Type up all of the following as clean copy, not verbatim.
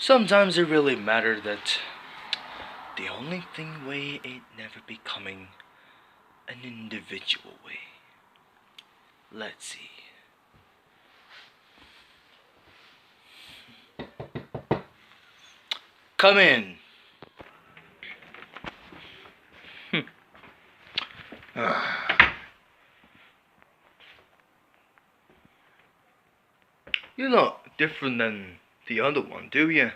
Sometimes it really matters that the only thing way it never becoming an individual way. Let's see. Come in. You're not different than the other one, do you?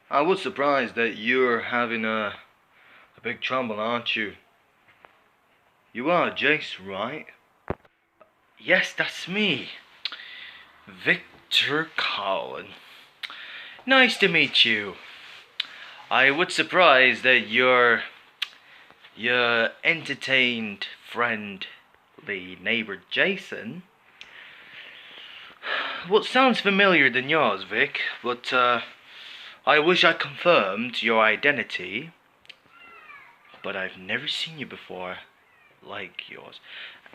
I was surprised that you're having a big trouble, aren't you? You are Jace, right? Yes, that's me. Victor Collin. Nice to meet you. I was surprised that your entertained friendly neighbor Jason. Well, sounds familiar than yours, Vic, but I wish I confirmed your identity. But I've never seen you before like yours.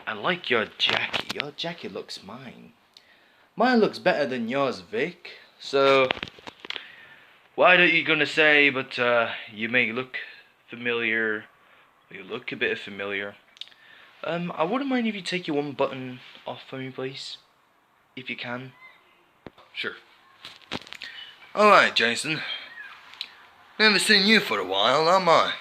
I like your jacket. Your jacket looks mine. Mine looks better than yours, Vic. So, why don't you gonna say, but you may look familiar. You look a bit familiar. I wouldn't mind if you take your one button off for me, please. If you can. Sure. Alright, Jason. Never seen you for a while, am I?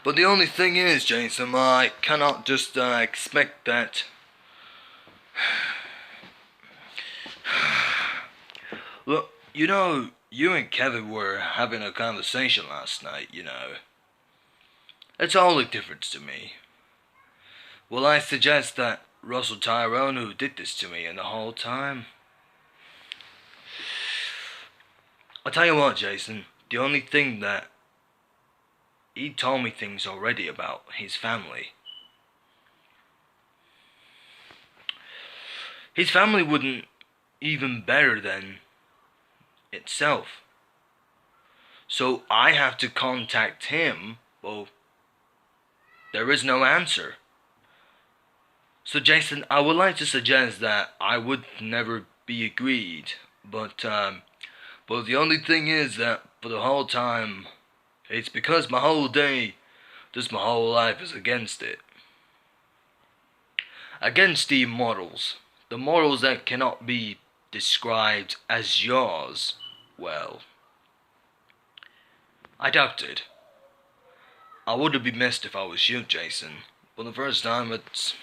But the only thing is, Jason, I cannot just expect that. Look, you know, you and Kevin were having a conversation last night, you know. That's all the difference to me. Well, I suggest that Russell Tyrone who did this to me and the whole time. I'll tell you what, Jason, the only thing that he told me things already about his family. His family wouldn't even better than itself. So I have to contact him. Well, there is no answer. So Jason, I would like to suggest that I would never be agreed, but the only thing is that for the whole time, it's because my whole day, just my whole life is against it. Against the mortals. The mortals that cannot be described as yours. Well, I doubt it. I would be missed if I was you, Jason. For the first time, it's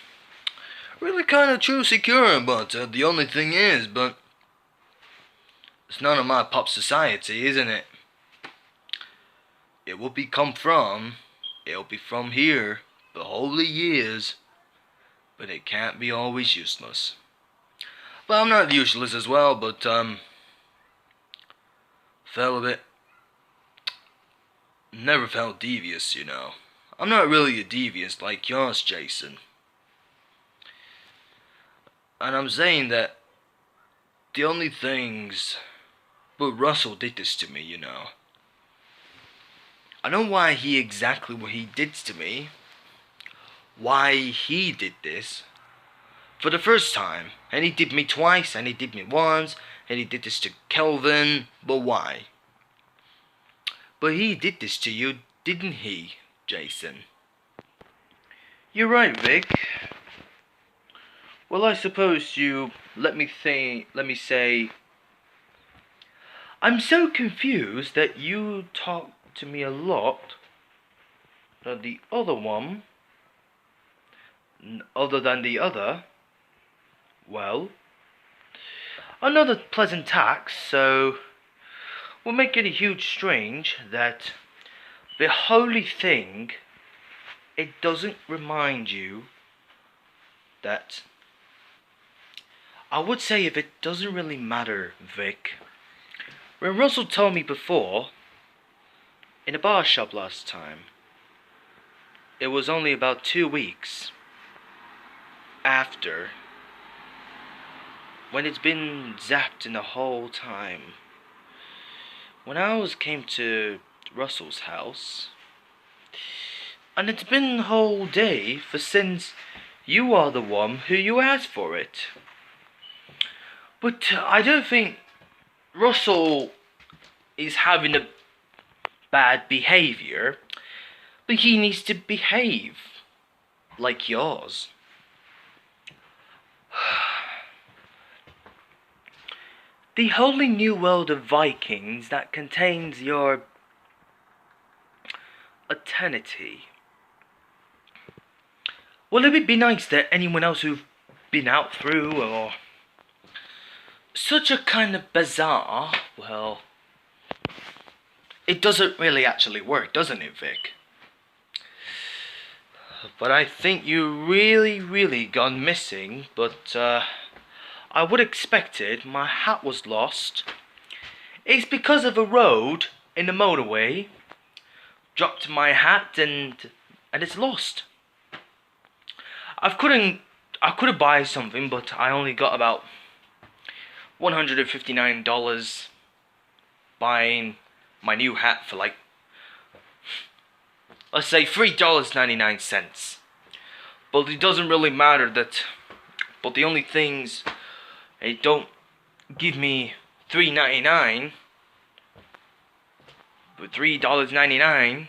really kind of true secure, but the only thing is, but it's none of my pop society, isn't it? It will be it'll be from here, the holy years, but it can't be always useless. Well, I'm not useless as well, but felt a bit, never felt devious, you know. I'm not really a devious like yours, Jason. And I'm saying that the only things, but Russell did this to me, you know. I know why he exactly what he did to me. Why he did this. For the first time. And he did me twice, and he did me once, and he did this to Kelvin. But why? But he did this to you, didn't he, Jason? You're right, Vic. Well, I suppose you let me say I'm so confused that you talk to me a lot. That the other one, other than the other, well, another pleasant tax, so we'll make it a huge strange that the holy thing, it doesn't remind you that, I would say if it doesn't really matter, Vic. When Russell told me before, in a bar shop last time, it was only about 2 weeks after, when it's been zapped in the whole time. When I came to Russell's house, and it's been the whole day for since you are the one who you asked for it. But I don't think Russell is having a bad behavior, but he needs to behave like yours. The wholly new world of Vikings that contains your eternity. Well, it would be nice that anyone else who've been out through or such a kind of bizarre, well, it doesn't really actually work, doesn't it, Vic? But I think you really gone missing, but I would expect it. My hat was lost. It's because of a road in the motorway. Dropped my hat and it's lost. I could buy something, but I only got about $159 buying my new hat for like, let's say $3.99. But it doesn't really matter that. But the only things they don't give me $3.99, but $3.99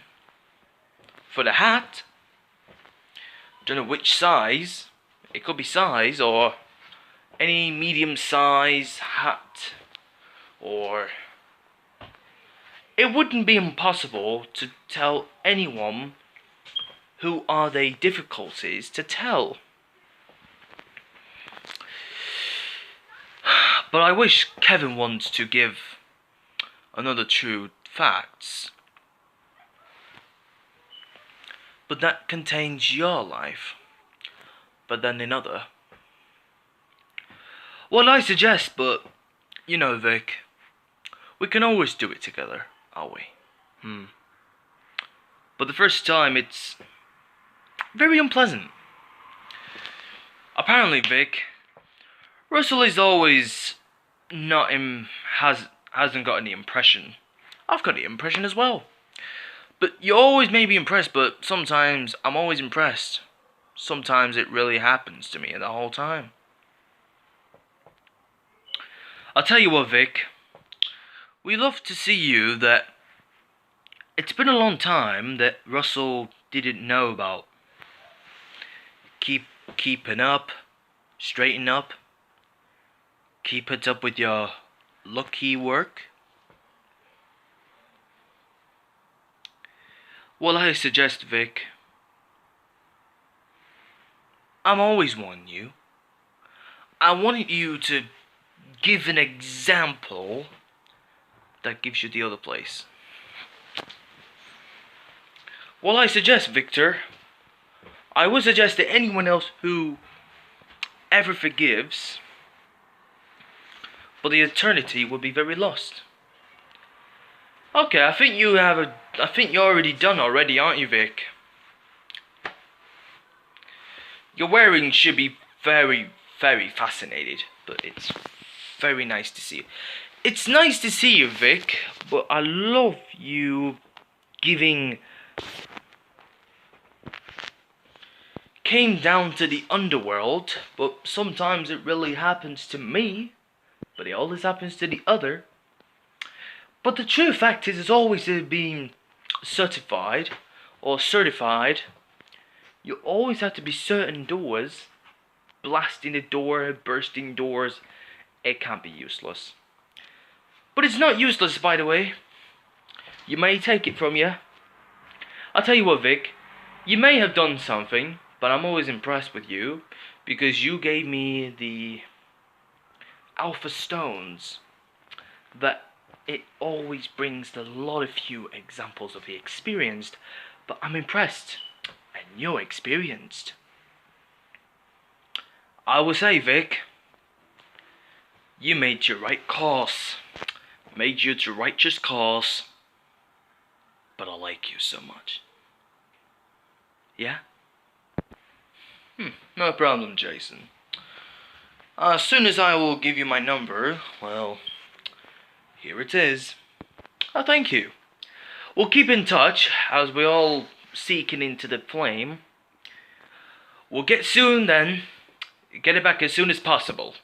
for the hat. Don't know which size. It could be size or any medium size hat, or it wouldn't be impossible to tell anyone who are they difficulties to tell. But I wish Kevin wants to give another true facts. But that contains your life. But then another. Well, I suggest, but you know, Vic, we can always do it together, are we? But the first time, it's very unpleasant. Apparently, Vic, Russell is always hasn't got any impression. I've got the impression as well. But you always may be impressed, but sometimes I'm always impressed. Sometimes it really happens to me the whole time. I'll tell you what, Vic. We love to see you that it's been a long time that Russell didn't know about. Keeping up, straighten up, keep it up with your lucky work. Well, I suggest, Vic, I'm always wanting you. I wanted you to give an example that gives you the other place. Well, I suggest, Victor, I would suggest that anyone else who ever forgives, but the eternity would be very lost. Okay, I think you're already done already, aren't you, Vic? Your wearing should be very fascinated, but it's very nice to see you. It's nice to see you, Vic, but I love you giving. Came down to the underworld, but sometimes it really happens to me, but it always happens to the other. But the true fact is, it's always being certified, you always have to be certain doors, blasting the door, bursting doors, it can't be useless. But it's not useless, by the way. You may take it from you. I'll tell you what, Vic, you may have done something, but I'm always impressed with you, because you gave me the Alpha Stones, that it always brings a lot of few examples of the experienced, but I'm impressed, and you're experienced. I will say, Vic, you made your right course, made your righteous course, but I like you so much. Yeah? No problem, Jason. As soon as I will give you my number, well, here it is. Oh, thank you. We'll keep in touch as we all seeking into the flame. We'll get soon then. Get it back as soon as possible.